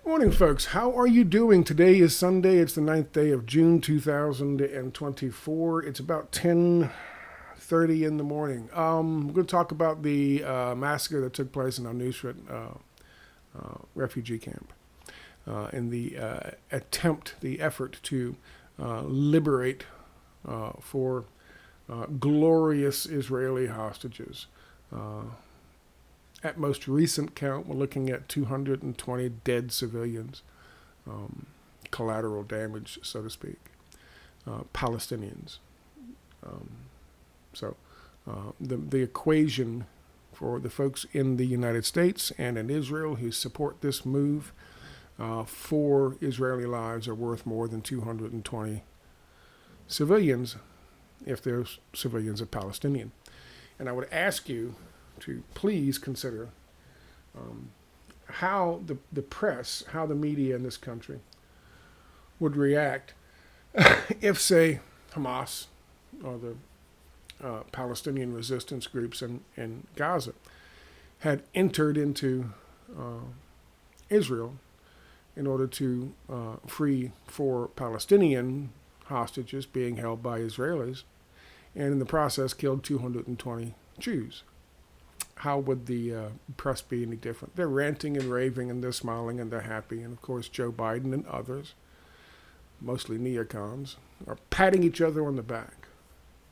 Morning, folks. How are you doing? Today is Sunday. It's the 9th day of June, 2024. It's about 10:30 in the morning. We're going to talk about the massacre that took place in our Nuseirat refugee camp and the effort to liberate four glorious Israeli hostages. At most recent count, we're looking at 220 dead civilians, collateral damage, so to speak, Palestinians. The equation for the folks in the United States and in Israel who support this move, 4 Israeli lives are worth more than 220 civilians if those civilians are Palestinian. And I would ask you to please consider how the press, how the media in this country would react if, say, Hamas or the Palestinian resistance groups in Gaza had entered into Israel in order to free 4 Palestinian hostages being held by Israelis, and in the process killed 220 Jews. How would the press be any different? They're ranting and raving and they're smiling and they're happy. And of course, Joe Biden and others, mostly neocons, are patting each other on the back.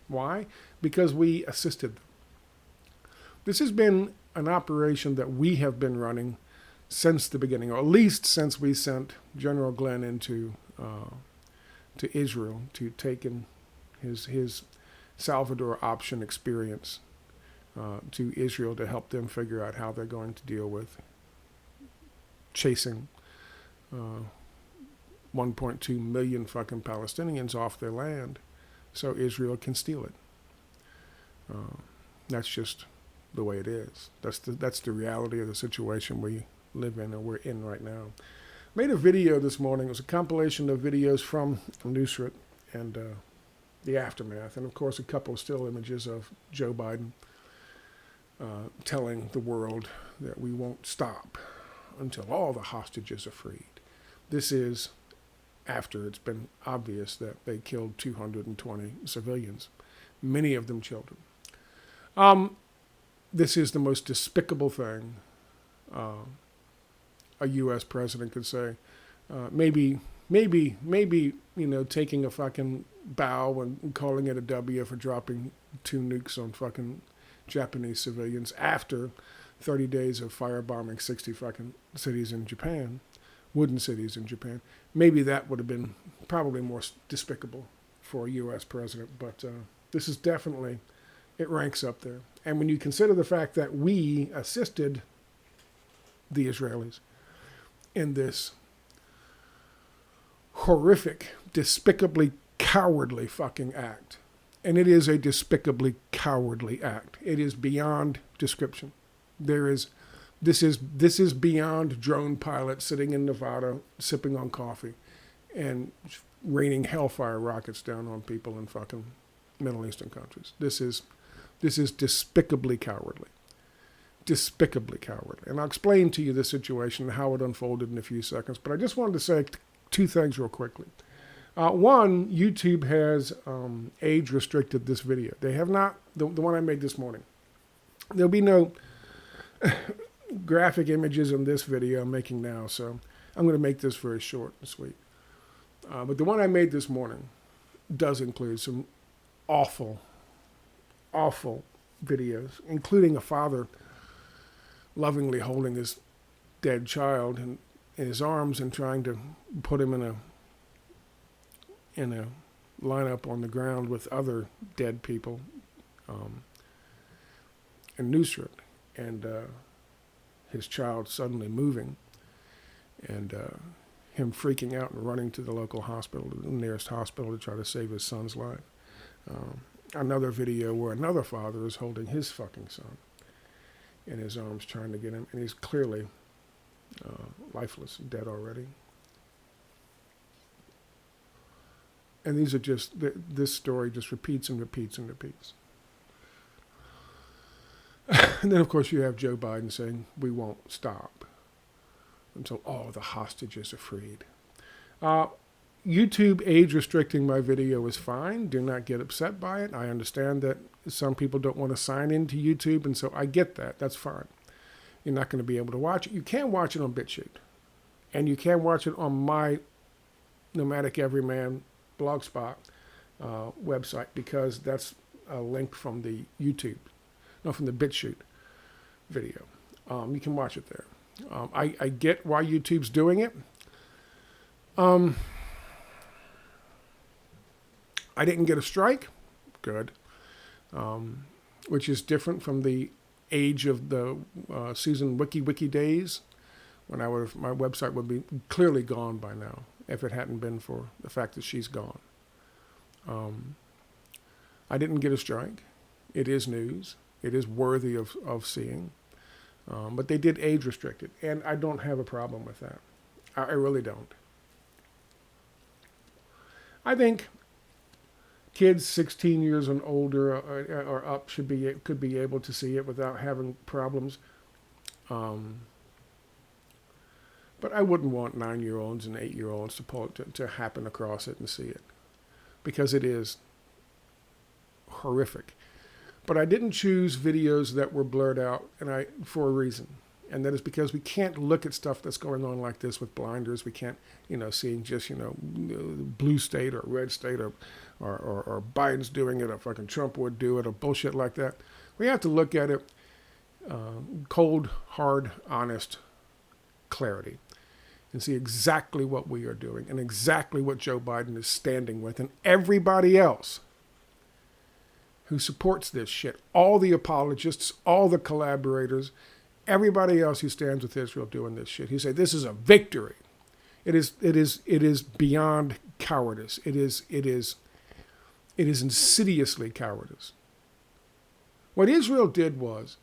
Why? Because we assisted them. This has been an operation that we have been running since the beginning, or at least since we sent General Glenn into to Israel to take in his Salvador option experience to Israel to help them figure out how they're going to deal with chasing 1.2 million fucking Palestinians off their land so Israel can steal it. That's just the way it is. That's the reality of the situation we live in, or we're in right now. Made a video this morning. It was a compilation of videos from Nuseirat and the aftermath, and of course a couple of still images of Joe Biden telling the world that we won't stop until all the hostages are freed. This is after it's been obvious that they killed 220 civilians, many of them children. This is the most despicable thing a U.S. president could say. Maybe, taking a fucking bow and calling it a W for dropping 2 nukes on fucking Japanese civilians after 30 days of firebombing 60 fucking cities in Japan, wooden cities in Japan. Maybe that would have been probably more despicable for a U.S. president, but this is definitely, it ranks up there. And when you consider the fact that we assisted the Israelis in this horrific, despicably cowardly fucking act, and it is a despicably cowardly act. It is beyond description. This is beyond drone pilots sitting in Nevada sipping on coffee and raining hellfire rockets down on people in fucking Middle Eastern countries. This is despicably cowardly. Despicably cowardly. And I'll explain to you the situation and how it unfolded in a few seconds. But I just wanted to say 2 things real quickly. One, YouTube has age restricted this video. They have not, the one I made this morning. There'll be no graphic images in this video I'm making now, so I'm going to make this very short and sweet. But the one I made this morning does include some awful, awful videos, including a father lovingly holding his dead child in his arms and trying to put him in a lineup on the ground with other dead people in Nuseirat, and his child suddenly moving, and him freaking out and running to the local hospital, the nearest hospital, to try to save his son's life. Another video where another father is holding his fucking son in his arms trying to get him, and he's clearly lifeless, dead already. And these are just, this story just repeats and repeats and repeats. And then, of course, you have Joe Biden saying, we won't stop. until all the hostages are freed. YouTube age restricting my video is fine. Do not get upset by it. I understand that some people don't want to sign into YouTube, and so I get that. That's fine. You're not going to be able to watch it. You can watch it on BitChute, and you can watch it on my Nomadic Everyman Blogspot website, because that's a link from the YouTube, no, from the BitChute video. You can watch it there. I get why YouTube's doing it. I didn't get a strike. Good. Which is different from the age of the Susan Wiki days, when my website would be clearly gone by now if it hadn't been for the fact that she's gone. I didn't get a strike. It is news. It is worthy of seeing. But they did age restrict it, and I don't have a problem with that. I really don't. I think kids 16 years and older or up could be able to see it without having problems. But I wouldn't want 9-year-olds and 8-year-olds to happen across it and see it, because it is horrific. But I didn't choose videos that were blurred out, for a reason. And that is because we can't look at stuff that's going on like this with blinders. We can't, seeing just, blue state or red state or Biden's doing it or fucking Trump would do it or bullshit like that. We have to look at it cold, hard, honest clarity and see exactly what we are doing and exactly what Joe Biden is standing with, and everybody else who supports this shit, all the apologists, all the collaborators, everybody else who stands with Israel doing this shit. He said this is a victory. It is beyond cowardice. It is insidiously cowardice. What Israel did was,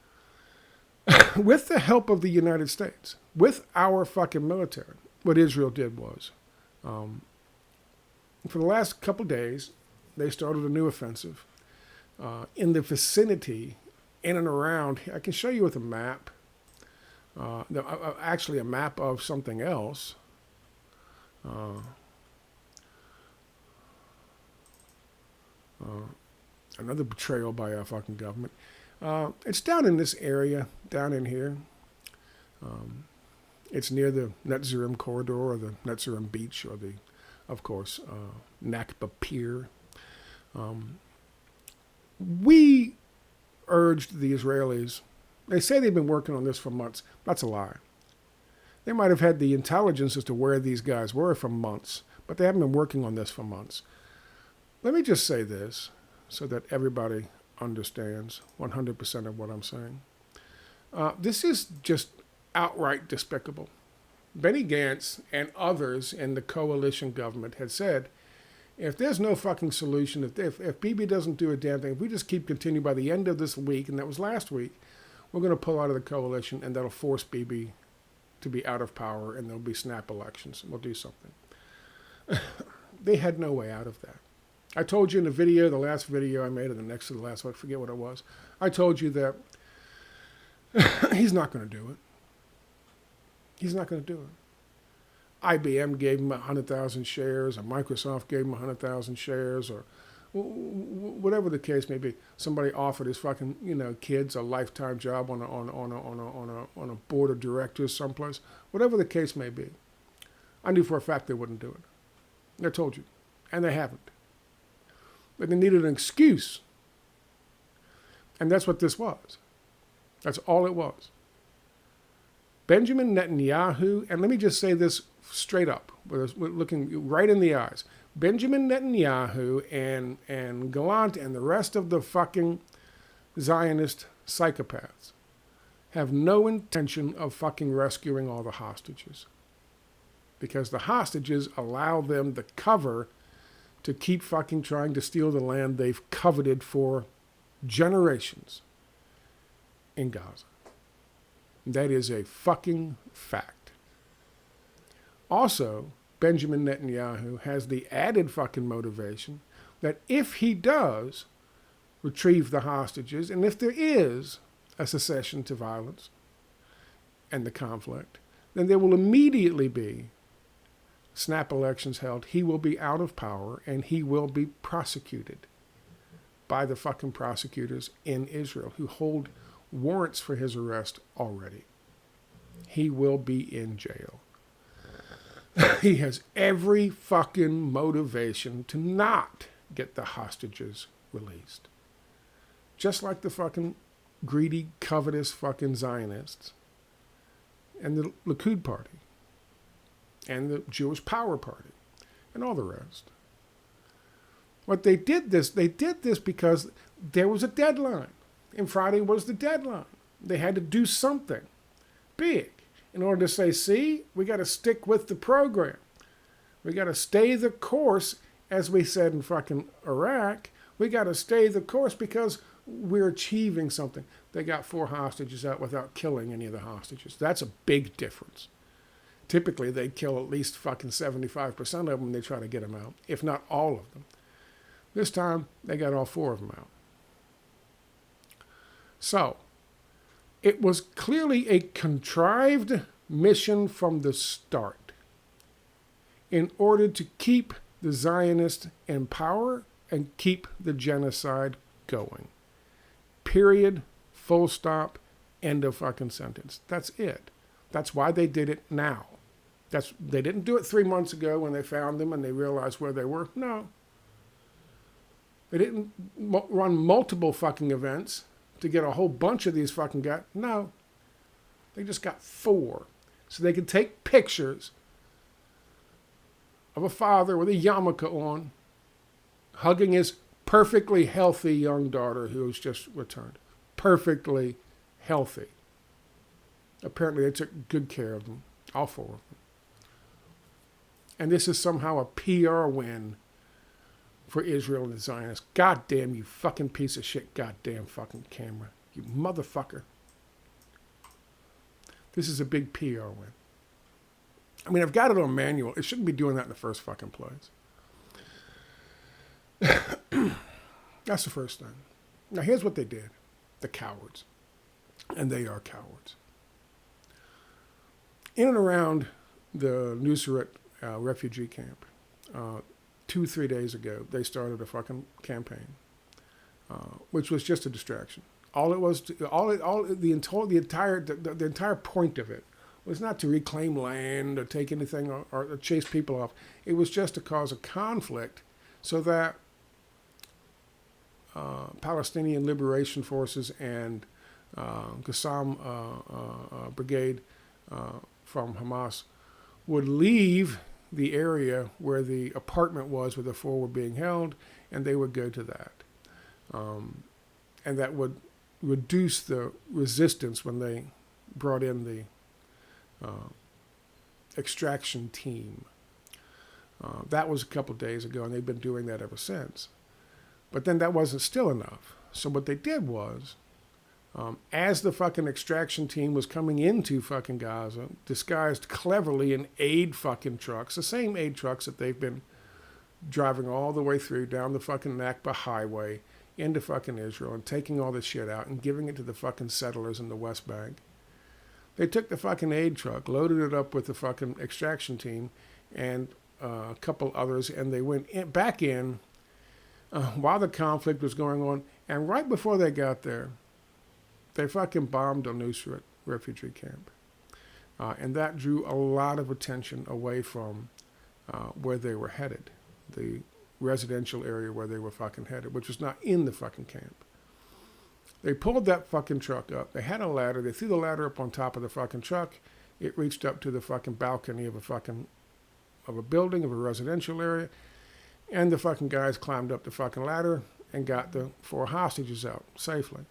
with the help of the United States, with our fucking military, what Israel did was, for the last couple days, they started a new offensive in the vicinity, in and around. I can show you with a map. Actually, a map of something else. Another betrayal by our fucking government. It's down in this area, down in here. It's near the Nuseirat corridor, or the Nuseirat beach, or the, of course, Nakba Pier. We urged the Israelis. They say they've been working on this for months. That's a lie. They might have had the intelligence as to where these guys were for months, but they haven't been working on this for months. Let me just say this so that everybody understands 100% of what I'm saying. This is just outright despicable. Benny Gantz and others in the coalition government had said, if there's no fucking solution, if Bibi doesn't do a damn thing, if we just keep continuing by the end of this week, and that was last week, we're going to pull out of the coalition, and that'll force Bibi to be out of power, and there'll be snap elections, and we'll do something. They had no way out of that. I told you in the video, the last video I made, or the next to the last one, I forget what it was, I told you that he's not going to do it. He's not going to do it. IBM gave him 100,000 shares, or Microsoft gave him 100,000 shares, or whatever the case may be. Somebody offered his fucking kids a lifetime job on a board of directors someplace. Whatever the case may be, I knew for a fact they wouldn't do it. I told you, and they haven't. But they needed an excuse, and that's what this was. That's all it was. Benjamin Netanyahu, and let me just say this straight up, we're looking right in the eyes. Benjamin Netanyahu and Gallant and the rest of the fucking Zionist psychopaths have no intention of fucking rescuing all the hostages, because the hostages allow them the cover to keep fucking trying to steal the land they've coveted for generations in Gaza. That is a fucking fact. Also, Benjamin Netanyahu has the added fucking motivation that if he does retrieve the hostages, and if there is a cessation to violence and the conflict, then there will immediately be snap elections held. He will be out of power and he will be prosecuted by the fucking prosecutors in Israel who hold warrants for his arrest already. He will be in jail. He has every fucking motivation to not get the hostages released. Just like the fucking greedy, covetous fucking Zionists and the Likud party and the Jewish Power Party and all the rest. What they did this because there was a deadline. And Friday was the deadline. They had to do something big in order to say, see, we got to stick with the program. We got to stay the course, as we said in fucking Iraq. We got to stay the course because we're achieving something. They got 4 hostages out without killing any of the hostages. That's a big difference. Typically, they'd kill at least fucking 75% of them when they try to get them out, if not all of them. This time, they got all 4 of them out. So, it was clearly a contrived mission from the start in order to keep the Zionists in power and keep the genocide going. Period. Full stop. End of fucking sentence. That's it. That's why they did it now. They didn't do it 3 months ago when they found them and they realized where they were. No. They didn't run multiple fucking events to get a whole bunch of these fucking guys. No. They just got 4. So they could take pictures of a father with a yarmulke on, hugging his perfectly healthy young daughter who was just returned. Perfectly healthy. Apparently they took good care of them. All 4 of them. And this is somehow a PR win for Israel and the Zionists. God damn you fucking piece of shit goddamn fucking camera. You motherfucker. This is a big PR win. I mean, I've got it on manual. It shouldn't be doing that in the first fucking place. That's the first thing. Now here's what they did. The cowards. And they are cowards. In and around the Nuseirat refugee camp, 2-3 days ago, they started a fucking campaign, which was just a distraction. All it was, the entire point of it was not to reclaim land or take anything or chase people off. It was just to cause a conflict so that Palestinian Liberation Forces and Qassam Brigade from Hamas would leave the area where the apartment was where the 4 were being held, and they would go to that. And that would reduce the resistance when they brought in the extraction team. That was a couple of days ago, and they've been doing that ever since. But then that wasn't still enough. So what they did was, as the fucking extraction team was coming into fucking Gaza, disguised cleverly in aid fucking trucks, the same aid trucks that they've been driving all the way through down the fucking Nakba highway into fucking Israel and taking all this shit out and giving it to the fucking settlers in the West Bank. They took the fucking aid truck, loaded it up with the fucking extraction team and a couple others, and they went back in while the conflict was going on. And right before they got there, they fucking bombed a Nuseirat refugee camp. And that drew a lot of attention away from where they were headed, the residential area where they were fucking headed, which was not in the fucking camp. They pulled that fucking truck up. They had a ladder. They threw the ladder up on top of the fucking truck. It reached up to the fucking balcony of a building, of a residential area. And the fucking guys climbed up the fucking ladder and got the 4 hostages out safely.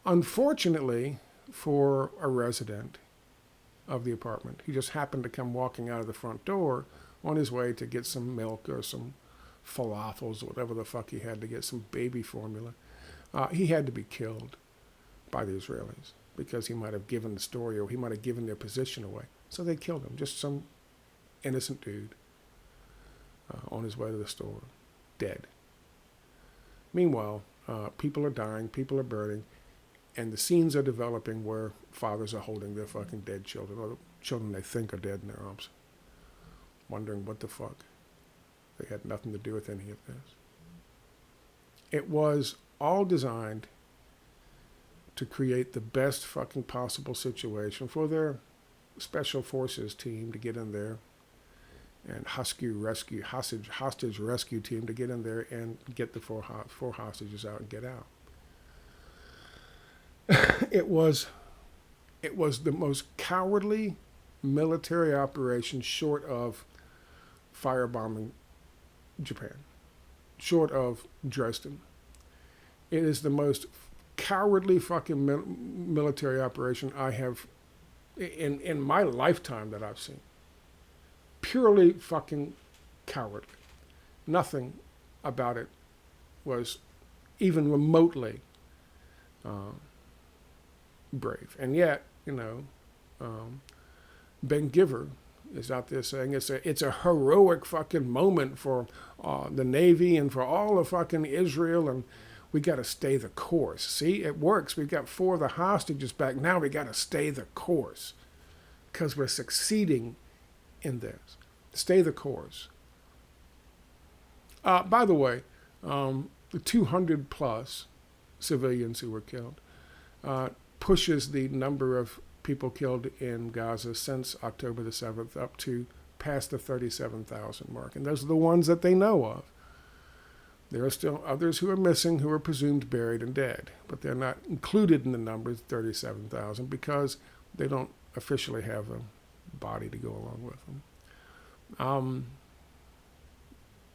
Unfortunately for a resident of the apartment, he just happened to come walking out of the front door on his way to get some milk or some falafels or whatever the fuck he had to get, some baby formula. He had to be killed by the Israelis because he might have given the story or he might have given their position away. So they killed him, just some innocent dude on his way to the store, dead. Meanwhile, people are dying, people are burning. And the scenes are developing where fathers are holding their fucking dead children, or the children they think are dead in their arms, wondering what the fuck. They had nothing to do with any of this. It was all designed to create the best fucking possible situation for their special forces team to get in there, and hostage rescue team to get in there and get the four hostages out and get out. It was the most cowardly military operation short of firebombing Japan, short of Dresden. It is the most cowardly fucking military operation I have in my lifetime that I've seen. Purely fucking cowardly. Nothing about it was even remotely brave. And yet, Ben Giver is out there saying it's a heroic fucking moment for the Navy and for all of fucking Israel, and we got to stay the course. See, it works. We've got 4 of the hostages back. Now we got to stay the course because we're succeeding in this. Stay the course. By the way, the 200 plus civilians who were killed pushes the number of people killed in Gaza since October the 7th up to past the 37,000 mark. And those are the ones that they know of. There are still others who are missing, who are presumed buried and dead, but they're not included in the numbers 37,000 because they don't officially have a body to go along with them.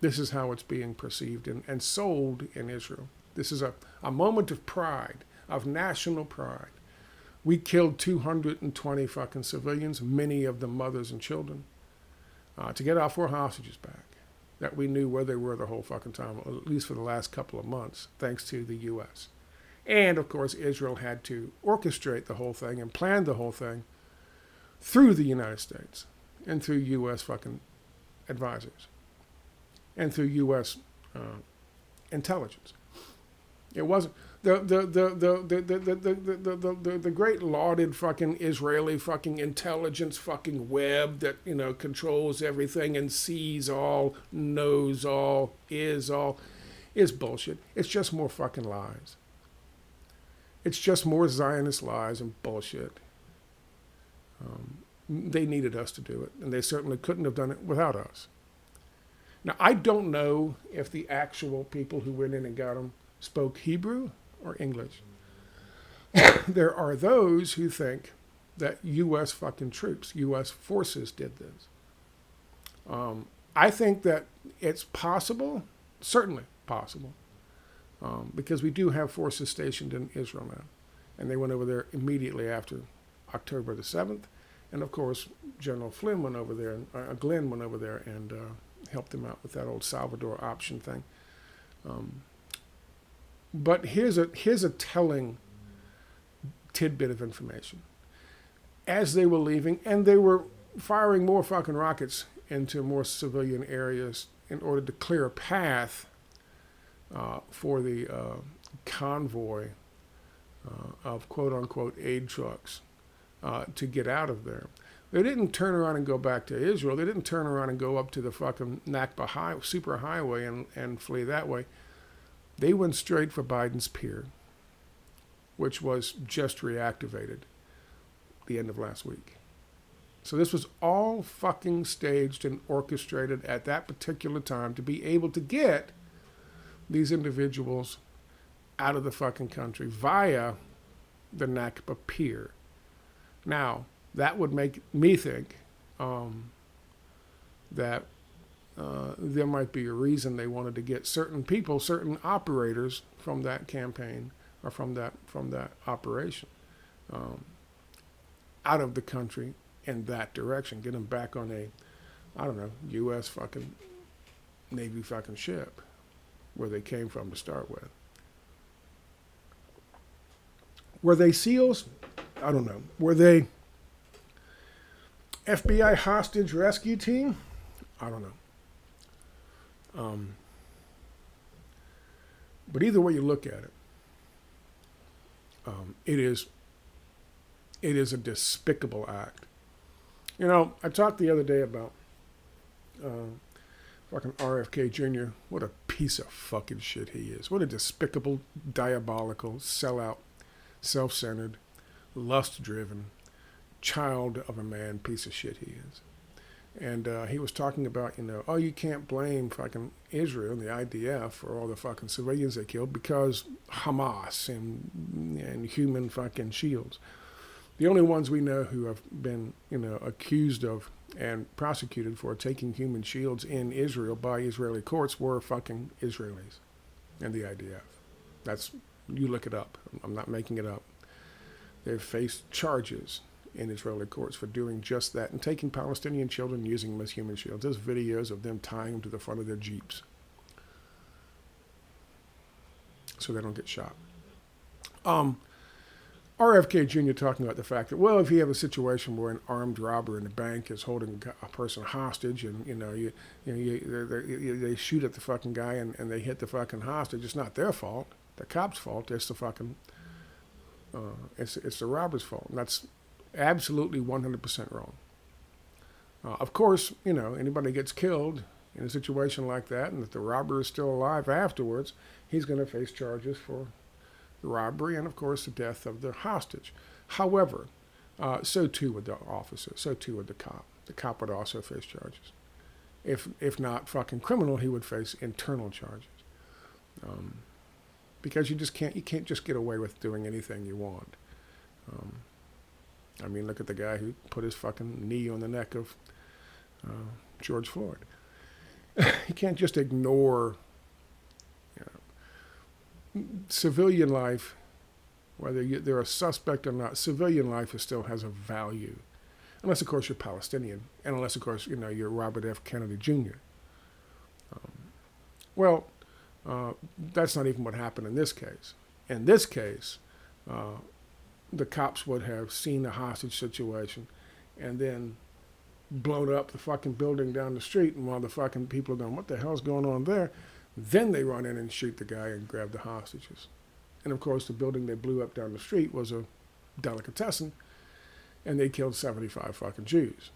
This is how it's being perceived and sold in Israel. This is a moment of pride, of national pride. We killed 220 fucking civilians, many of them mothers and children, to get our 4 hostages back. That we knew where they were the whole fucking time, at least for the last couple of months, thanks to the U.S. And, of course, Israel had to orchestrate the whole thing and plan the whole thing through the United States and through U.S. fucking advisors and through U.S. Intelligence. It wasn't the great lauded fucking Israeli fucking intelligence fucking web that controls everything and sees all, knows all, is bullshit. It's just more fucking lies. It's just more Zionist lies and bullshit. They needed us to do it, and they certainly couldn't have done it without us. Now, I don't know if the actual people who went in and got them spoke Hebrew or English. There are those who think that U.S. fucking troops, U.S. forces did this. I think that it's possible, certainly possible, because we do have forces stationed in Israel now. And they went over there immediately after October the 7th. And, of course, General Flynn went over there, Glenn went over there and helped him out with that old Salvador option thing. But here's a telling tidbit of information. As they were leaving, and they were firing more fucking rockets into more civilian areas in order to clear a path for the convoy of quote-unquote aid trucks to get out of there. They didn't turn around and go back to Israel. They didn't turn around and go up to the fucking Nakba super highway and flee that way. They went straight for Biden's Pier, which was just reactivated the end of last week. So this was all fucking staged and orchestrated at that particular time to be able to get these individuals out of the fucking country via the Nakba Pier. Now, that would make me think that there might be a reason they wanted to get certain people, certain operators from that campaign or from that operation out of the country in that direction, get them back on a, U.S. fucking Navy fucking ship where they came from to start with. Were they SEALs? I don't know. Were they FBI hostage rescue team? I don't know. But either way you look at it, It is a despicable act. You know, I talked the other day about fucking RFK Jr. What a piece of fucking shit he is. What a despicable, diabolical, sellout, self-centered, lust-driven, child of a man piece of shit he is. And he was talking about, oh, you can't blame fucking Israel and the IDF for all the fucking civilians they killed because Hamas and human fucking shields. The only ones we know who have been, accused of and prosecuted for taking human shields in Israel by Israeli courts were fucking Israelis and the IDF. You look it up. I'm not making it up. They've faced charges in Israeli courts for doing just that and taking Palestinian children and using them as human shields. There's videos of them tying them to the front of their Jeeps so they don't get shot. RFK Jr. talking about the fact that, well, if you have a situation where an armed robber in the bank is holding a person hostage and, they shoot at the fucking guy and they hit the fucking hostage, it's not their fault. The cop's fault. It's the fucking, it's the robber's fault. And that's absolutely 100% wrong. Of course, anybody gets killed in a situation like that and if the robber is still alive afterwards, he's going to face charges for the robbery and, of course, the death of the hostage. However, so too would the officer, so too would the cop. The cop would also face charges. If not fucking criminal, he would face internal charges. Because you can't just get away with doing anything you want. Look at the guy who put his fucking knee on the neck of George Floyd. You can't just ignore civilian life, whether they're a suspect or not. Civilian life still has a value, unless of course you're Palestinian, and unless of course you're Robert F. Kennedy Jr. That's not even what happened in this case. In this case, the cops would have seen the hostage situation and then blown up the fucking building down the street, and while the fucking people are going, what the hell's going on there? Then they run in and shoot the guy and grab the hostages. And of course, the building they blew up down the street was a delicatessen, and they killed 75 fucking Jews.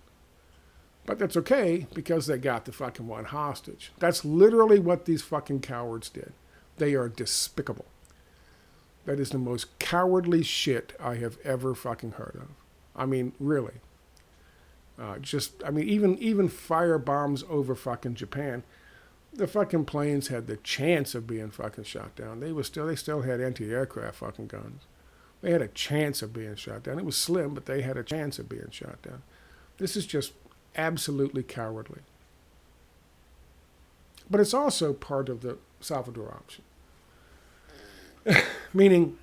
But that's okay, because they got the fucking one hostage. That's literally what these fucking cowards did. They are despicable. That is the most cowardly shit I have ever fucking heard of. I mean, really. Even firebombs over fucking Japan. The fucking planes had the chance of being fucking shot down. They still had anti-aircraft fucking guns. They had a chance of being shot down. It was slim, but they had a chance of being shot down. This is just absolutely cowardly. But it's also part of the Salvador option. Meaning,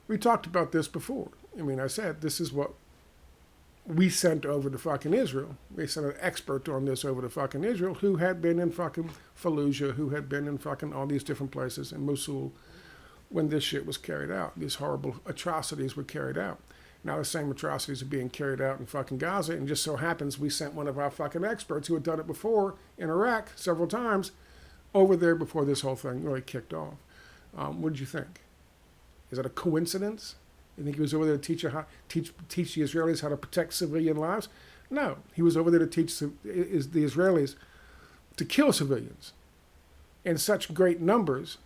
we talked about this before. I said this is what we sent over to fucking Israel. We sent an expert on this over to fucking Israel who had been in fucking Fallujah, who had been in fucking all these different places in Mosul when this shit was carried out. These horrible atrocities were carried out. Now the same atrocities are being carried out in fucking Gaza, and just so happens we sent one of our fucking experts who had done it before in Iraq several times over there before this whole thing really kicked off. What did you think? Is that a coincidence? You think he was over there to teach the Israelis how to protect civilian lives? No, he was over there to teach the Israelis to kill civilians in such great numbers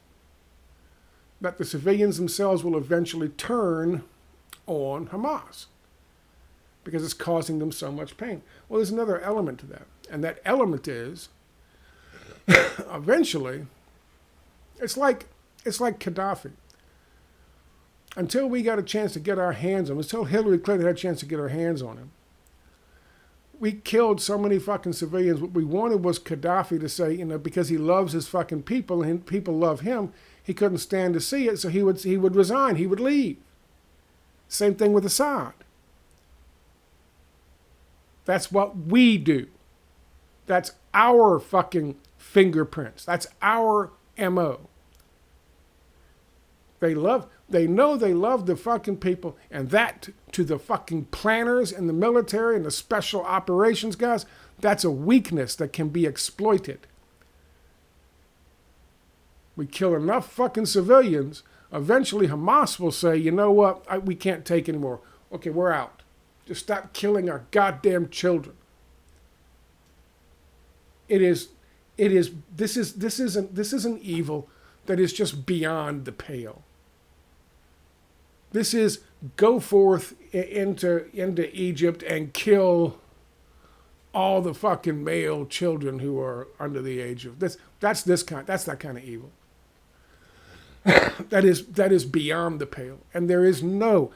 that the civilians themselves will eventually turn on Hamas because it's causing them so much pain. Well, there's another element to that, and that element is eventually it's like Gaddafi. Until we got a chance to get our hands on him, until Hillary Clinton had a chance to get her hands on him, we killed so many fucking civilians. What we wanted was Gaddafi to say, because he loves his fucking people and people love him, he couldn't stand to see it, so he would resign, he would leave. Same thing with Assad. That's what we do. That's our fucking fingerprints. That's our MO. They know they love the fucking people, and that to the fucking planners and the military and the special operations guys, that's a weakness that can be exploited. We kill enough fucking civilians Eventually, Hamas will say, you know what, we can't take anymore. Okay, we're out. Just stop killing our goddamn children. This isn't evil that is just beyond the pale. This is go forth into Egypt and kill all the fucking male children who are under the age of this. That's that kind of evil. that is beyond the pale, and there is no,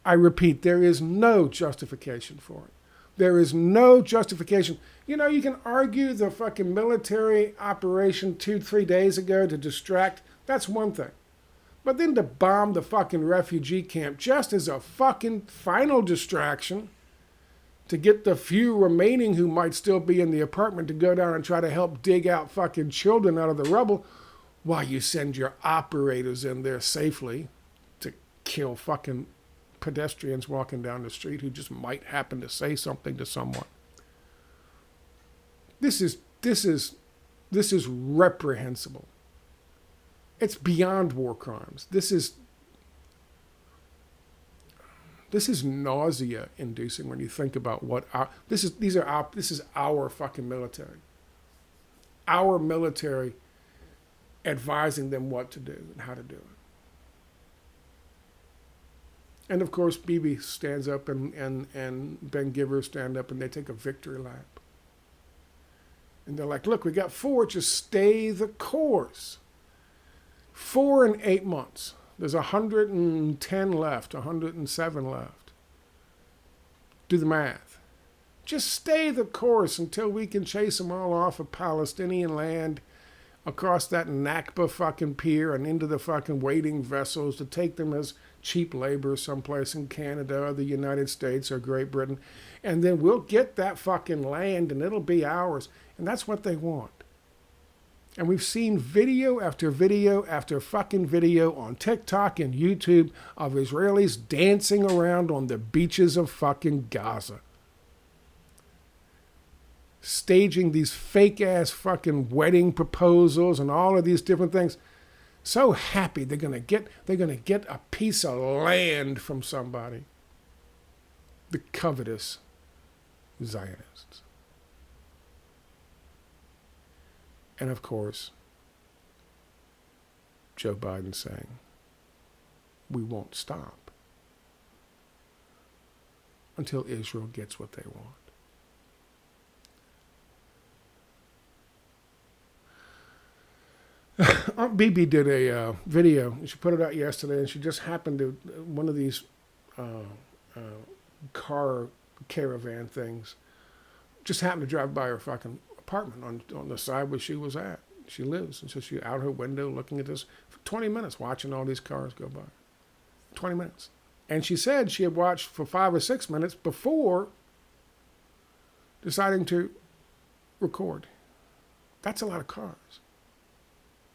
I repeat, there is no justification for it. There is no justification. You know, you can argue the fucking military operation 2-3 days ago to distract. That's one thing. But then to bomb the fucking refugee camp just as a fucking final distraction to get the few remaining who might still be in the apartment to go down and try to help dig out fucking children out of the rubble while you send your operators in there safely to kill fucking pedestrians walking down the street who just might happen to say something to someone. This is reprehensible. It's beyond war crimes. This is nausea inducing when you think about what this is our fucking military. Our military advising them what to do and how to do it. And of course, Bibi stands up and Ben Giver stand up and they take a victory lap. And they're like, look, we got 4, just stay the course. 4 in 8 months. There's 110 left, 107 left. Do the math. Just stay the course until we can chase them all off of Palestinian land, across that Nakba fucking pier and into the fucking waiting vessels to take them as cheap labor someplace in Canada or the United States or Great Britain. And then we'll get that fucking land and it'll be ours. And that's what they want. And we've seen video after video after fucking video on TikTok and YouTube of Israelis dancing around on the beaches of fucking Gaza. Staging these fake-ass fucking wedding proposals and all of these different things. So happy they're gonna get a piece of land from somebody. The covetous Zionists. And of course, Joe Biden saying, we won't stop until Israel gets what they want. Aunt Bibi did a video. She put it out yesterday, and she just happened to, one of these car caravan things, just happened to drive by her fucking apartment on the side where she was at. She lives. And so she out her window looking at this for 20 minutes, watching all these cars go by. 20 minutes. And she said she had watched for 5 or 6 minutes before deciding to record. That's a lot of cars.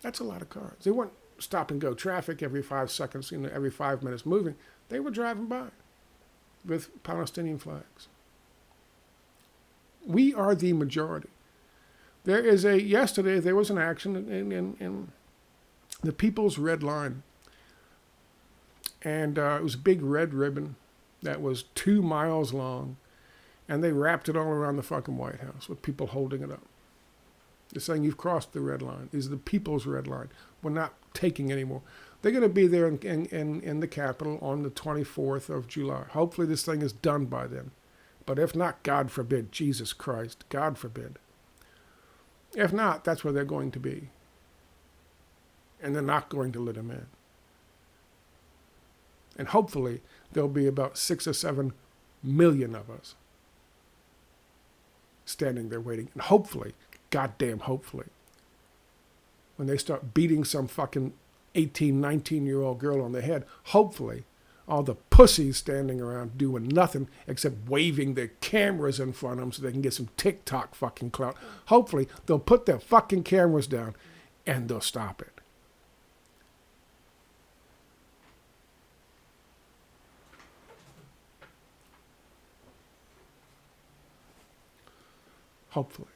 That's a lot of cars. They weren't stop and go traffic every 5 seconds, every 5 minutes moving. They were driving by with Palestinian flags. We are the majority. Yesterday there was an action in the People's Red Line. And it was a big red ribbon that was 2 miles long. And they wrapped it all around the fucking White House with people holding it up. They're saying you've crossed the red line. These are the people's red line. We're not taking anymore. They're going to be there in the Capitol on the 24th of July. Hopefully this thing is done by then. But if not, God forbid, Jesus Christ, God forbid. If not, that's where they're going to be. And they're not going to let them in. And hopefully there'll be about 6 or 7 million of us standing there waiting. And hopefully, goddamn hopefully, when they start beating some fucking 18, 19-year-old girl on the head, hopefully all the pussies standing around doing nothing except waving their cameras in front of them so they can get some TikTok fucking clout. Hopefully they'll put their fucking cameras down and they'll stop it. Hopefully.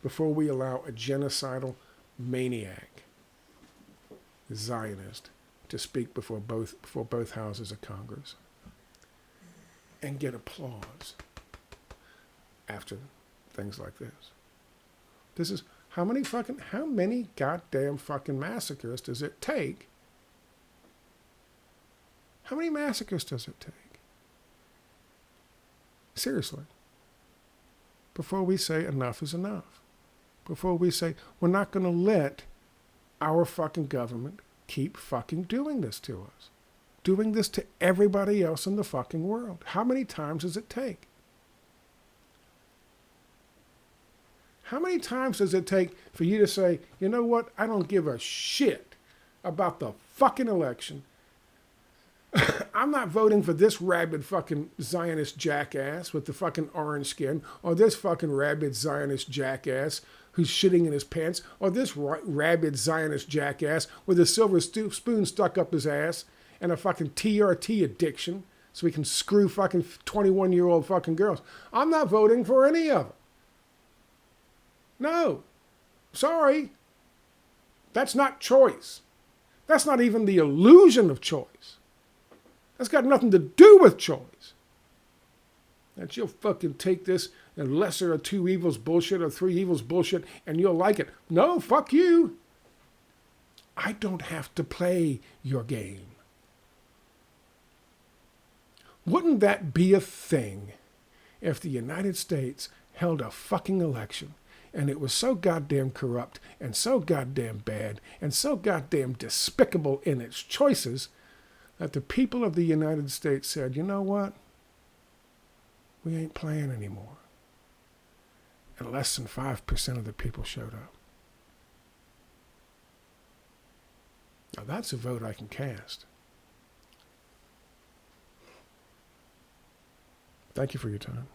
Before we allow a genocidal maniac Zionist to speak before both houses of Congress and get applause after things like this. This is how many goddamn fucking massacres does it take? How many massacres does it take? Seriously. Before we say enough is enough. Before we say we're not going to let our fucking government keep fucking doing this to us. Doing this to everybody else in the fucking world. How many times does it take? How many times does it take for you to say, you know what, I don't give a shit about the fucking election. I'm not voting for this rabid fucking Zionist jackass with the fucking orange skin, or this fucking rabid Zionist jackass who's shitting in his pants, or this rabid Zionist jackass with a silver spoon stuck up his ass and a fucking TRT addiction so he can screw fucking 21-year-old fucking girls. I'm not voting for any of them. No. Sorry. That's not choice. That's not even the illusion of choice. That's got nothing to do with choice. That you'll fucking take this and lesser of two evils bullshit or three evils bullshit and you'll like it. No, fuck you. I don't have to play your game. Wouldn't that be a thing if the United States held a fucking election and it was so goddamn corrupt and so goddamn bad and so goddamn despicable in its choices that the people of the United States said, you know what? We ain't playing anymore. And less than 5% of the people showed up. Now that's a vote I can cast. Thank you for your time.